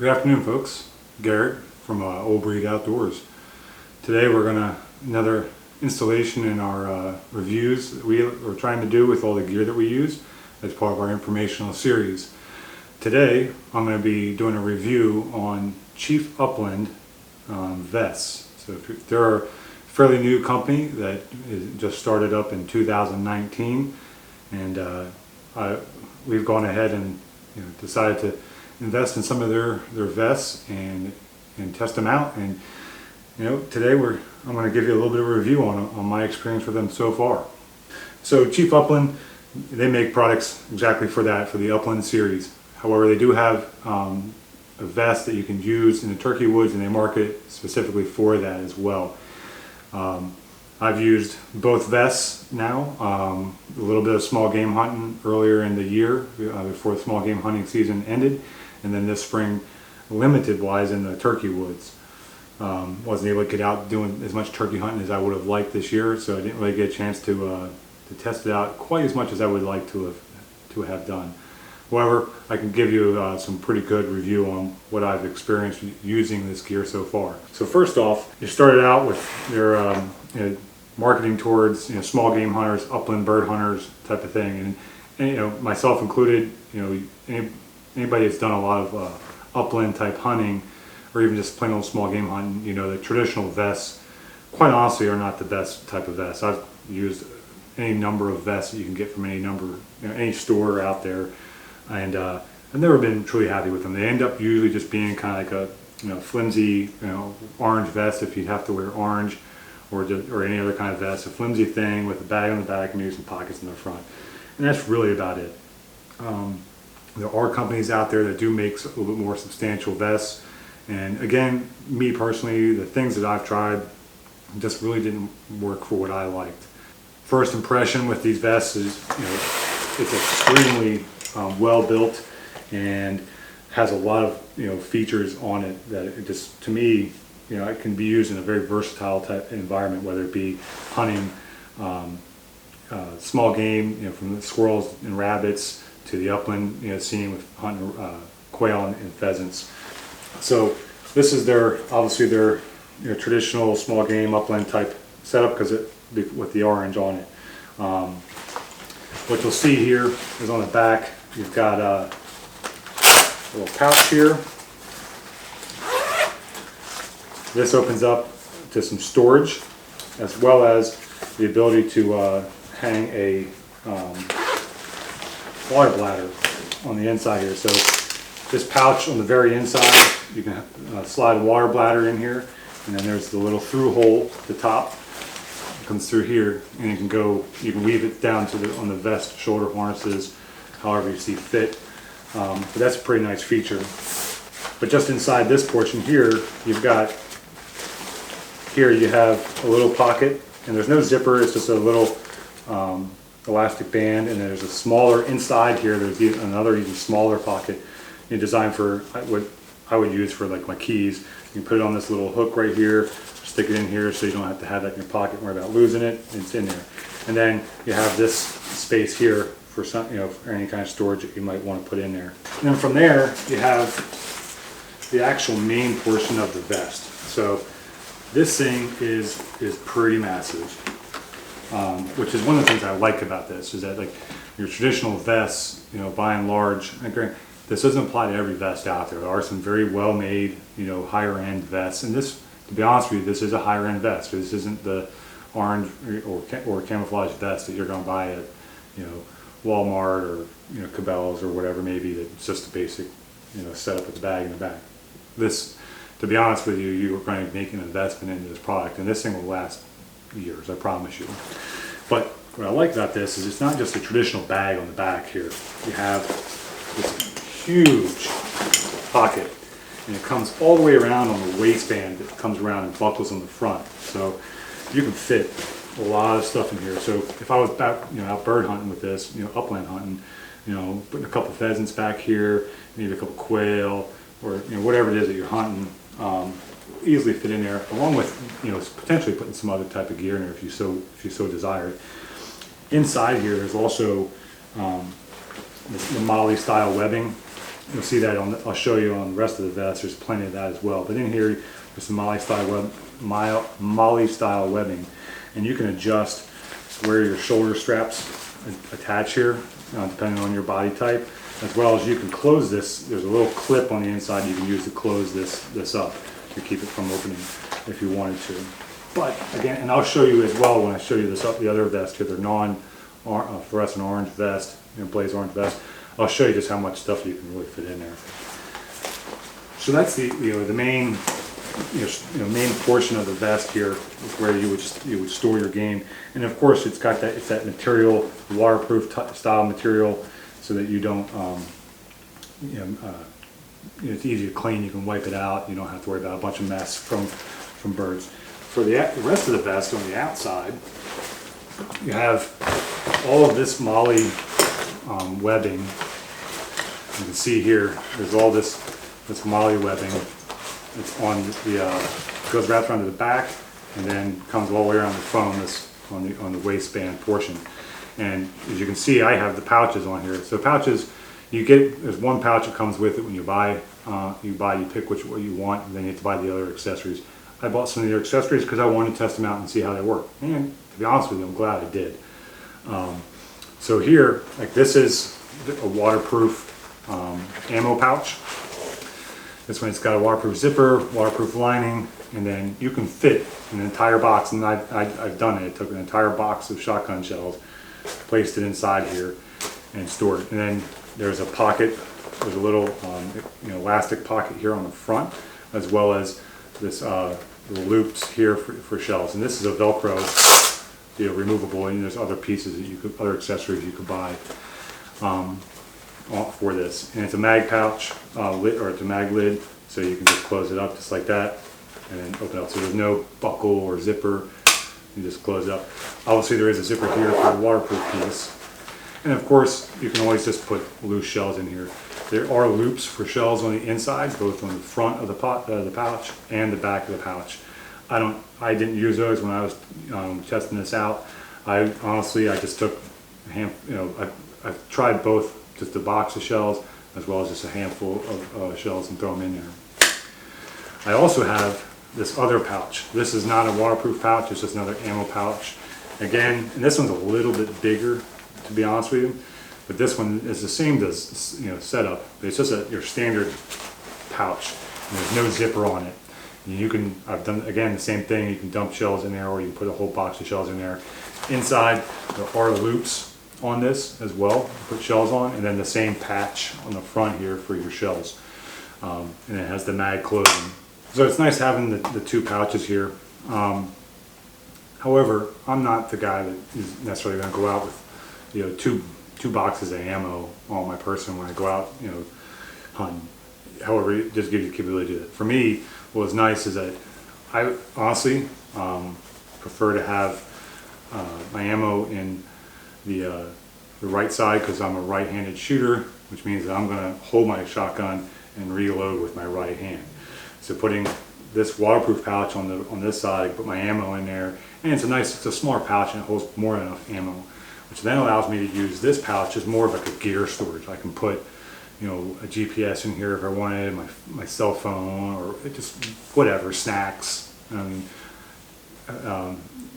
Good afternoon, folks. Garrett from Old Breed Outdoors. Today we're gonna another installation in our reviews that we're trying to do with all the gear that we use as part of our informational series. Today I'm going to be doing a review on Chief Upland vests. So they're a fairly new company that just started up in 2019, and we've gone ahead and decided to invest in some of their vests and test them out. And today I'm going to give you a little bit of a review on my experience with them so far. So Chief Upland, they make products exactly for that, for the Upland series. However, they do have a vest that you can use in the turkey woods, and they market it specifically for that as well. I've used both vests now, a little bit of small game hunting earlier in the year before the small game hunting season ended, and then this spring limited wise in the turkey woods. Wasn't able to get out doing as much turkey hunting as I would have liked this year, so I didn't really get a chance to test it out quite as much as I would like to have done. However, I can give you some pretty good review on what I've experienced using this gear so far. So first off, you started out with their marketing towards small game hunters, upland bird hunters type of thing, and myself included. Anybody that's done a lot of upland type hunting, or even just plain old small game hunting, the traditional vests, quite honestly, are not the best type of vests. I've used any number of vests that you can get from any store out there, and I've never been truly happy with them. They end up usually just being kind of like a flimsy orange vest if you have to wear orange, or any other kind of vest, a flimsy thing with a bag on the back and maybe some pockets in the front, and that's really about it. There are companies out there that do make a little bit more substantial vests, and again, me personally, the things that I've tried just really didn't work for what I liked. First impression with these vests is it's extremely well built and has a lot of features on it that it just, to me, it can be used in a very versatile type environment, whether it be hunting small game, from the squirrels and rabbits to the upland scene with hunting quail and pheasants. So this is obviously their traditional small game upland type setup, because with the orange on it. What you'll see here is on the back, you've got a little pouch here. This opens up to some storage, as well as the ability to hang a water bladder on the inside here. So this pouch on the very inside, you can slide a water bladder in here, and then there's the little through hole at the top. It comes through here, and you can weave it down on the vest shoulder harnesses, however you see fit. But that's a pretty nice feature. But just inside this portion here, you have a little pocket, and there's no zipper. It's just a little elastic band, and there's a smaller inside here. There's another even smaller pocket designed for what I would use for like my keys. You can put it on this little hook right here, stick it in here, so you don't have to have that in your pocket and worry about losing it. It's in there. And then you have this space here for some, for any kind of storage that you might want to put in there. And then from there, you have the actual main portion of the vest. So this thing is pretty massive, which is one of the things I like about this, is that like your traditional vests, by and large, this doesn't apply to every vest out there. There are some very well made, higher end vests, and this, to be honest with you, this is a higher end vest. This isn't the orange or camouflage vest that you're going to buy at Walmart or Cabela's or whatever maybe. That's just a basic setup with the bag in the back. This, to be honest with you, you're going to make an investment into this product, and this thing will last years, I promise you. But what I like about this is it's not just a traditional bag on the back here. You have this huge pocket, and it comes all the way around on the waistband. That comes around and buckles on the front, so you can fit a lot of stuff in here. So if I was back, out bird hunting with this, upland hunting, putting a couple pheasants back here, maybe a couple quail, or whatever it is that you're hunting, easily fit in there, along with potentially putting some other type of gear in there if you so desired. Inside here, there's also the Molly style webbing you'll see that I'll show you on the rest of the vest. There's plenty of that as well. But in here, there's some Molly style webbing, and you can adjust where your shoulder straps attach here, depending on your body type, as well as you can close this. There's a little clip on the inside you can use to close this up to keep it from opening if you wanted to. But again, and I'll show you as well when I show you the other vest here, they're fluorescent orange vest, blaze orange vest. I'll show you just how much stuff you can really fit in there. So that's the main main portion of the vest here is where you would store your game, and of course it's that material, waterproof style material, so that you don't it's easy to clean. You can wipe it out. You don't have to worry about a bunch of mess from birds. For the rest of the vest on the outside, you have all of this Molly webbing. You can see here, there's all this Molly webbing. It's on goes wrapped around the back, and then comes all the way around the foam, on the waistband portion. And as you can see, I have the pouches on here. So pouches, there's one pouch that comes with it when you buy. You pick what you want, and then you have to buy the other accessories. I bought some of the accessories because I wanted to test them out and see how they work. And to be honest with you, I'm glad I did. So here, like, this is a waterproof ammo pouch. This one, it's got a waterproof zipper, waterproof lining, and then you can fit an entire box. And I've done it. I took an entire box of shotgun shells, placed it inside here, and stored it. And then there's a pocket. There's a little elastic pocket here on the front, as well as this little loops here for shells. And this is a Velcro, removable. And there's other pieces that other accessories you could buy for this. And it's a mag pouch lid, or it's a mag lid, so you can just close it up just like that, and then open it up. So there's no buckle or zipper. You just close it up. Obviously, there is a zipper here for the waterproof piece. And of course, you can always just put loose shells in here. There are loops for shells on the inside, both on the front of the pouch and the back of the pouch. I didn't use those when I was testing this out. I just took a I've tried both, just a box of shells as well as just a handful of shells, and throw them in there. I also have this other pouch. This is not a waterproof pouch, it's just another ammo pouch. Again, and this one's a little bit bigger, to be honest with you, but this one is the same setup. It's just your standard pouch, and there's no zipper on it. And I've done again the same thing. You can dump shells in there, or you can put a whole box of shells in there. Inside there are loops on this as well to put shells on, and then the same patch on the front here for your shells, and it has the mag closing. So it's nice having the two pouches here. However, I'm not the guy that is necessarily going to go out with two boxes of ammo on my person when I go out hunting. However, it just gives you the capability to do it. For me, what was nice is that I honestly prefer to have my ammo in the right side, because I'm a right-handed shooter, which means that I'm going to hold my shotgun and reload with my right hand. So putting this waterproof pouch on this side, put my ammo in there, and it's a smaller pouch, and it holds more than enough ammo, which then allows me to use this pouch as more of like a gear storage. I can put a GPS in here if I wanted, my cell phone, or just whatever, snacks.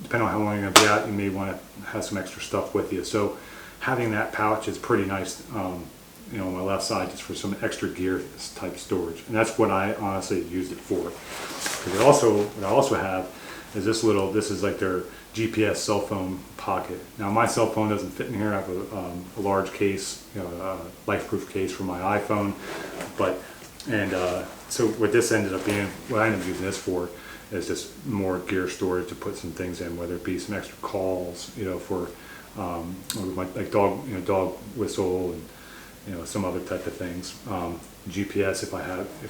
Depending on how long you're going to be out, you may want to have some extra stuff with you. So having that pouch is pretty nice, on my left side, just for some extra gear type storage. And that's what I honestly used it for. What I also have is this is like their GPS cell phone pocket. Now my cell phone doesn't fit in here. I have a large case, a life-proof case for my iPhone. So what this ended up being, what I ended up using this for, is just more gear storage to put some things in, whether it be some extra calls, for like dog whistle, and some other type of things. GPS, if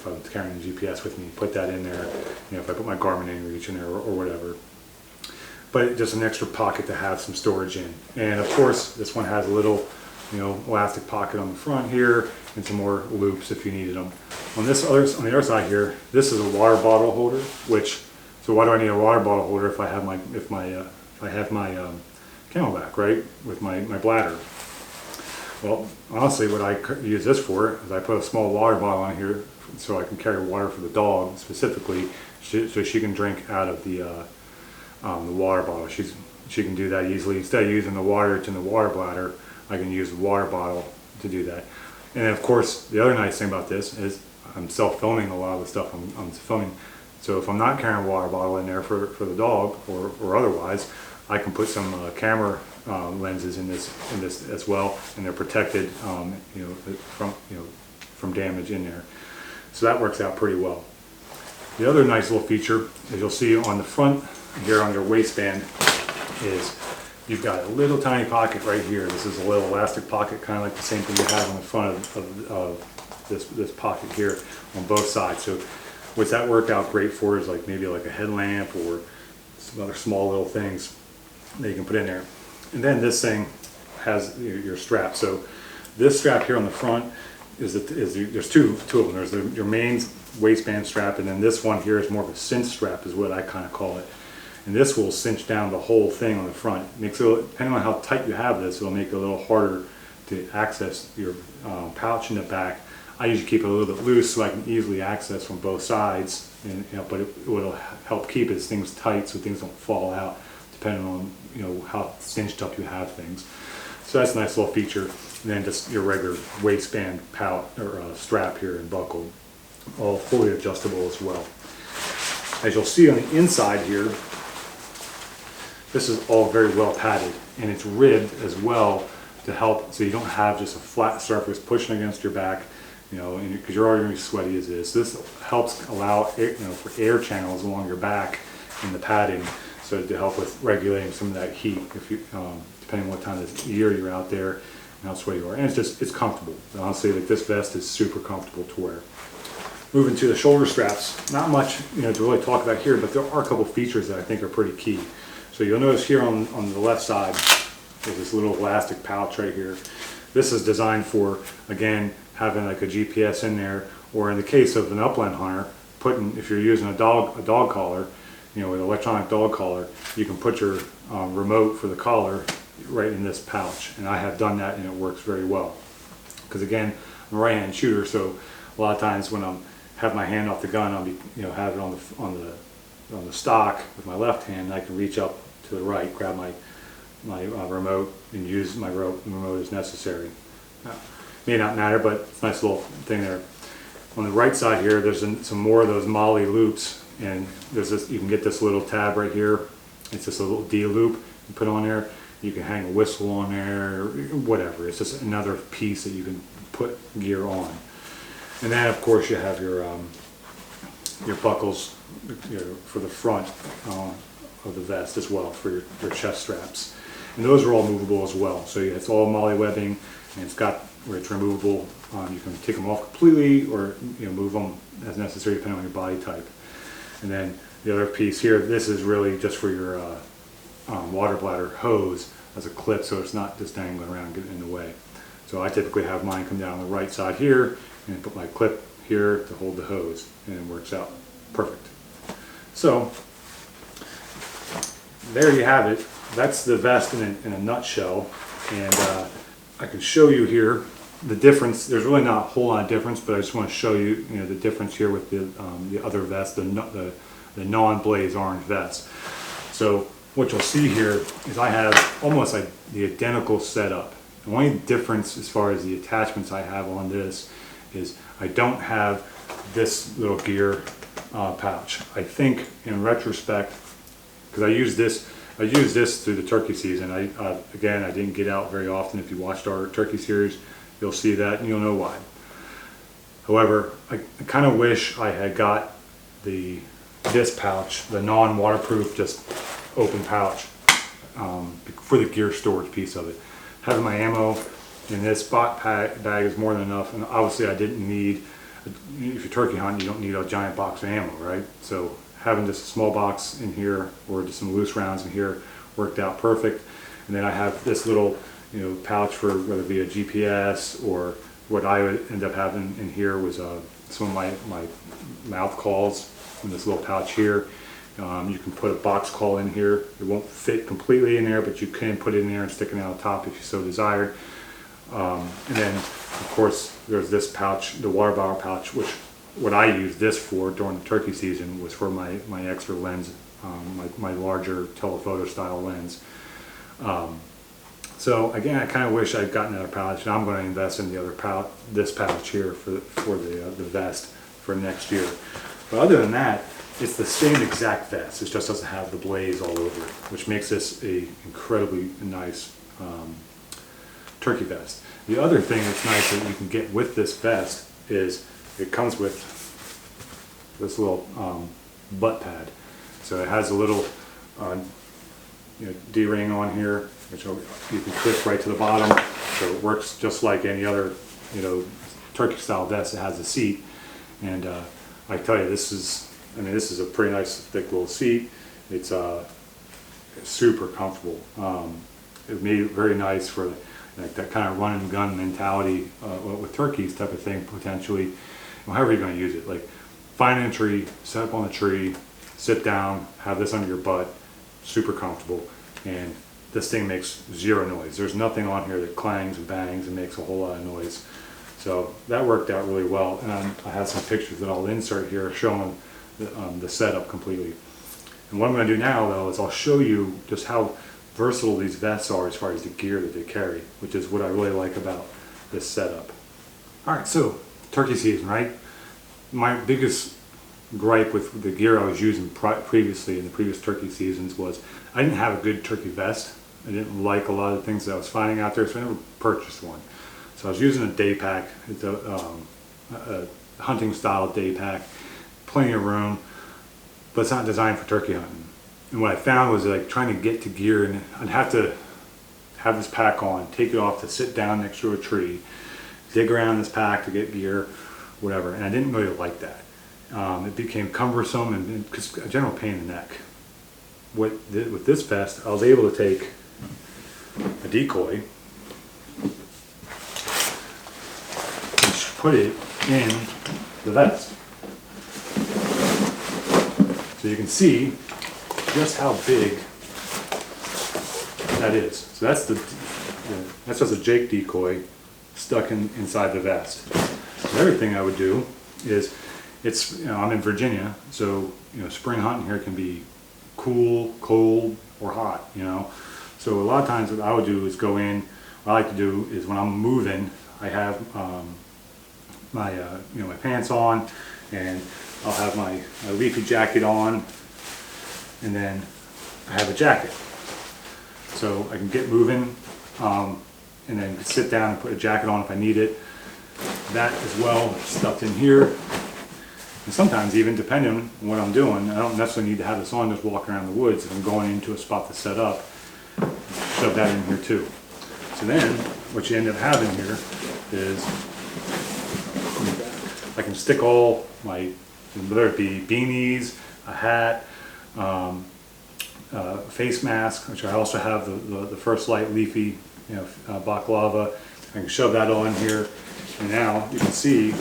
I'm carrying the GPS with me, put that in there. If I put my Garmin inReach in there, or whatever. But just an extra pocket to have some storage in. And of course, this one has a little elastic pocket on the front here, and some more loops if you needed them. On the other side here, this is a water bottle holder. So why do I need a water bottle holder if I have my CamelBak, right, with my bladder? Well, honestly, what I use this for is I put a small water bottle on here so I can carry water for the dog specifically, so she can drink out of the water bottle. She can do that easily. Instead of using the water that's in the water bladder, I can use the water bottle to do that. And of course, the other nice thing about this is I'm self-filming a lot of the stuff I'm filming. So if I'm not carrying a water bottle in there for the dog or otherwise, I can put some camera lenses in this as well, and they're protected, from damage in there. So that works out pretty well. The other nice little feature, as you'll see on the front here on your waistband, is you've got a little tiny pocket right here. This is a little elastic pocket, kind of like the same thing you have on the front of this pocket here on both sides. So what's that work out great for is maybe like a headlamp or some other small little things that you can put in there. And then this thing has your strap. So this strap here on the front there's two of them. There's your main waistband strap, and then this one here is more of a cinch strap, is what I kind of call it. And this will cinch down the whole thing on the front. Depending on how tight you have this, it'll make it a little harder to access your pouch in the back. I usually keep it a little bit loose so I can easily access from both sides, and but it will help keep things tight so things don't fall out, depending on how cinched up you have things. So that's a nice little feature. And then just your regular waistband pouch or strap here and buckle, all fully adjustable as well. As you'll see on the inside here, this is all very well padded, and it's ribbed as well to help so you don't have just a flat surface pushing against your back, because you're already sweaty as is. This helps allow for air channels along your back in the padding, so to help with regulating some of that heat, if you depending on what time of the year you're out there and how sweaty you are. And it's comfortable. Honestly, this vest is super comfortable to wear. Moving to the shoulder straps, not much to really talk about here, but there are a couple features that I think are pretty key. So you'll notice here on the left side, there's this little elastic pouch right here. This is designed for, again, having like a GPS in there, or in the case of an upland hunter, if you're using a dog collar, with an electronic dog collar, you can put your remote for the collar right in this pouch. And I have done that, and it works very well. Because again, I'm a right-hand shooter, so a lot of times when I'm have my hand off the gun, I'll be have it on the stock with my left hand, and I can reach up to the right, grab my remote, and use my remote as necessary. May not matter, but it's a nice little thing there. On the right side here, there's some more of those molly loops, and there's this. You can get this little tab right here. It's just a little D loop you put on there. You can hang a whistle on there, or whatever. It's just another piece that you can put gear on. And then, of course, you have your buckles for the front of the vest as well, for your chest straps. And those are all movable as well. So it's all molly webbing, and it's got where it's removable. You can take them off completely, or move them as necessary depending on your body type. And then the other piece here, this is really just for your water bladder hose as a clip, so it's not just dangling around and getting in the way. So I typically have mine come down the right side here, and put my clip here to hold the hose, and it works out perfect. So there you have it. That's the vest in a nutshell, and I can show you here the difference. There's really not a whole lot of difference, but I just want to show you, the difference here with the other vest, the non-blaze orange vest. So what you'll see here is I have almost like the identical setup. The only difference as far as the attachments I have on this is I don't have this little gear pouch. I think in retrospect, because I use this through the turkey season. Again, I didn't get out very often. If you watched our turkey series, you'll see that, and you'll know why. However, I kind of wish I had got this pouch, the non-waterproof, just open pouch, for the gear storage piece of it. Having my ammo in this bag is more than enough, and obviously I didn't need, if you're turkey hunting, you don't need a giant box of ammo, right? So having just a small box in here, or just some loose rounds in here, worked out perfect. And then I have this little pouch for whether it be a GPS, or what I would end up having in here was some of my mouth calls in this little pouch here. You can put a box call in here. It won't fit completely in there, but you can put it in there and stick it out on top if you so desired. And then of course there's this pouch, the water bottle pouch, which what I used this for during the turkey season was for my extra lens, my larger telephoto style lens. So again, I kind of wish I'd gotten another pouch, and I'm going to invest in the other pouch, this pouch here for the vest for next year. But other than that, it's the same exact vest. It just doesn't have the blaze all over it, which makes this a incredibly nice turkey vest. The other thing that's nice that you can get with this vest is it comes with this little butt pad. So it has a little D-ring on here, which you can clip right to the bottom. So it works just like any other turkey style vest. It has a seat, and I tell you, this is a pretty nice thick little seat. It's super comfortable. It made it very nice for like that kind of run and gun mentality with turkeys type of thing, potentially. However you're going to use it, like find a tree, set up on the tree, sit down, have this under your butt, super comfortable, and this thing makes zero noise. There's nothing on here that clangs and bangs and makes a whole lot of noise. So that worked out really well, and I have some pictures that I'll insert here showing the setup completely. And what I'm going to do now, though, is I'll show you just how versatile these vests are as far as the gear that they carry, which is what I really like about this setup. Alright, so turkey season, right? My biggest gripe with the gear I was using previously in the previous turkey seasons was I didn't have a good turkey vest. I didn't like a lot of the things that I was finding out there, so I never purchased one. So I was using a day pack. It's a hunting style day pack, plenty of room, but it's not designed for turkey hunting. And what I found was like trying to get to gear, and I'd have to have this pack on, take it off to sit down next to a tree, dig around this pack to get gear, whatever, and I didn't really like that. It became cumbersome and just a general pain in the neck. With this vest, I was able to take a decoy and put it in the vest. So you can see just how big that is. So that's just a Jake decoy stuck inside the vest. So everything I would do is, I'm in Virginia, so spring hunting here can be cool, cold, or hot. So a lot of times what I would do is go in. What I like to do is when I'm moving, I have my pants on, and I'll have my leafy jacket on, and then I have a jacket. So I can get moving, and then sit down and put a jacket on if I need it. That as well, stuffed in here. And sometimes even, depending on what I'm doing, I don't necessarily need to have this on, just walk around the woods. If I'm going into a spot to set up, shove that in here too. So then, what you end up having here is, I can stick all my, whether it be beanies, a hat, face mask, which I also have the First Light leafy, baklava. I can shove that on here, and now you can see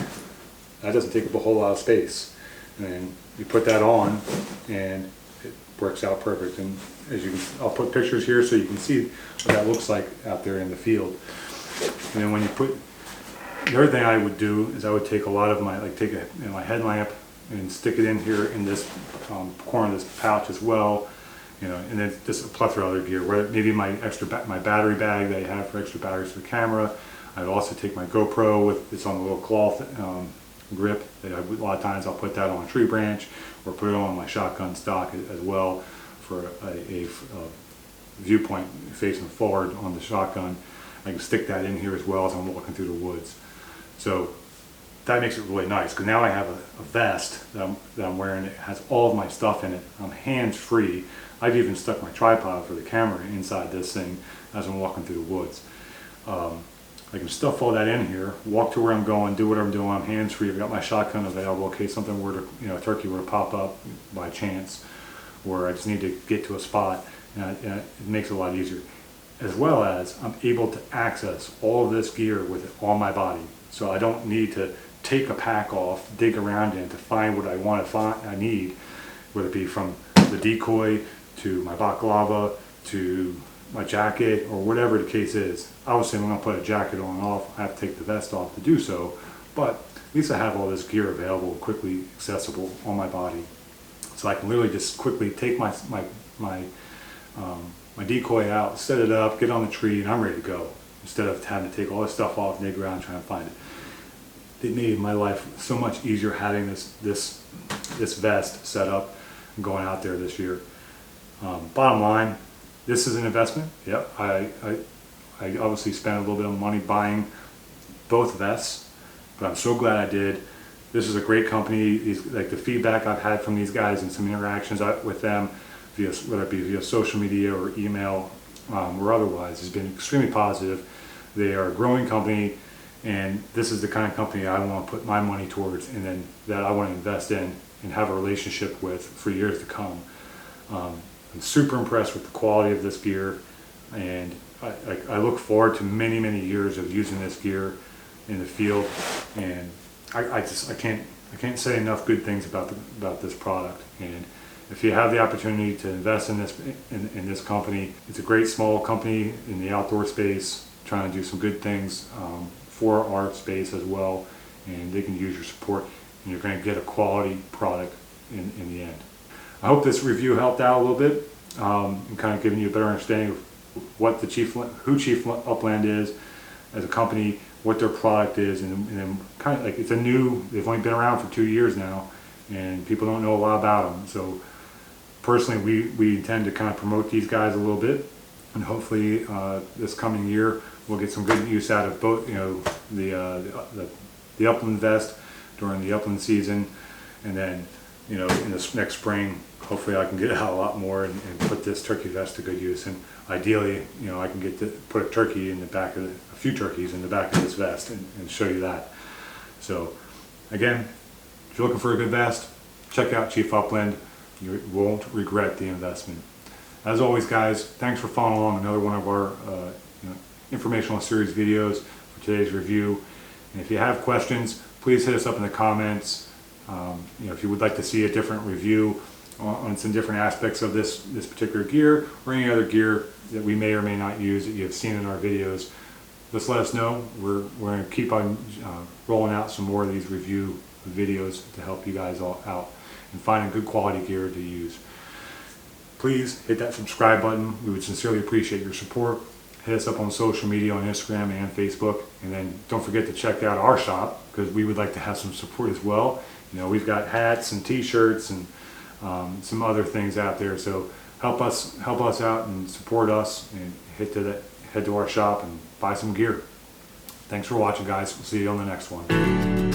that doesn't take up a whole lot of space. And then you put that on, and it works out perfect. And as you can, I'll put pictures here so you can see what that looks like out there in the field. And then when you put, the other thing I would do is I would take a lot of my, my headlamp and stick it in here in this corner of this pouch as well. And then just a plethora of other gear, where maybe my battery bag that I have for extra batteries for the camera. I'd also take my GoPro with it's on a little cloth grip. A lot of times I'll put that on a tree branch, or put it on my shotgun stock as well for a viewpoint facing forward on the shotgun. I can stick that in here as well as I'm walking through the woods. So that makes it really nice, because now I have a vest that I'm wearing. It has all of my stuff in it. I'm hands-free. I've even stuck my tripod for the camera inside this thing as I'm walking through the woods. I can stuff all that in here, walk to where I'm going, do what I'm doing. I'm hands-free. I've got my shotgun available in case something were to, a turkey were to pop up by chance, or I just need to get to a spot, and it makes it a lot easier. As well as I'm able to access all of this gear with it on my body, so I don't need to take a pack off, dig around in to find what I want to find. I need, whether it be from the decoy to my baklava to my jacket or whatever the case is. Obviously I'm going to put a jacket on and off. I have to take the vest off to do so, but at least I have all this gear available, quickly accessible on my body. So I can literally just quickly take my decoy out, set it up, get on the tree, and I'm ready to go. Instead of having to take all this stuff off, dig around, trying to find it. It made my life so much easier having this vest set up and going out there this year. Bottom line, this is an investment. Yep, I obviously spent a little bit of money buying both vests, but I'm so glad I did. This is a great company. Like the feedback I've had from these guys and some interactions with them, whether it be via social media or email or otherwise, has been extremely positive. They are a growing company, and this is the kind of company I want to put my money towards, and then that I want to invest in and have a relationship with for years to come. I'm super impressed with the quality of this gear, and I look forward to many, many years of using this gear in the field, and I can't say enough good things about this product. And if you have the opportunity to invest in this company, it's a great small company in the outdoor space, trying to do some good things for our space as well, and they can use your support, and you're going to get a quality product in the end. I hope this review helped out a little bit, and kind of giving you a better understanding of what who Chief Upland is as a company, what their product is, and then kind of like they've only been around for 2 years now, and people don't know a lot about them. So personally, we intend to kind of promote these guys a little bit, and hopefully this coming year we'll get some good use out of both, the Upland vest during the Upland season, and then in this next spring, hopefully I can get out a lot more and put this turkey vest to good use. And ideally, I can put a turkey in the back of a few turkeys in the back of this vest and show you that. So again, if you're looking for a good vest, check out Chief Upland. You won't regret the investment. As always, guys, thanks for following along another one of our informational series videos for today's review. And if you have questions, please hit us up in the comments. If you would like to see a different review on some different aspects of this particular gear, or any other gear that we may or may not use that you have seen in our videos, just let us know. We're going to keep on rolling out some more of these review videos to help you guys all out and finding good quality gear to use. Please hit that subscribe button. We would sincerely appreciate your support. Hit us up on social media on Instagram and Facebook, and then don't forget to check out our shop, because we would like to have some support as well. We've got hats and t-shirts and some other things out there, so help us out and support us, and head to our shop and buy some gear. Thanks for watching, guys. We'll see you on the next one.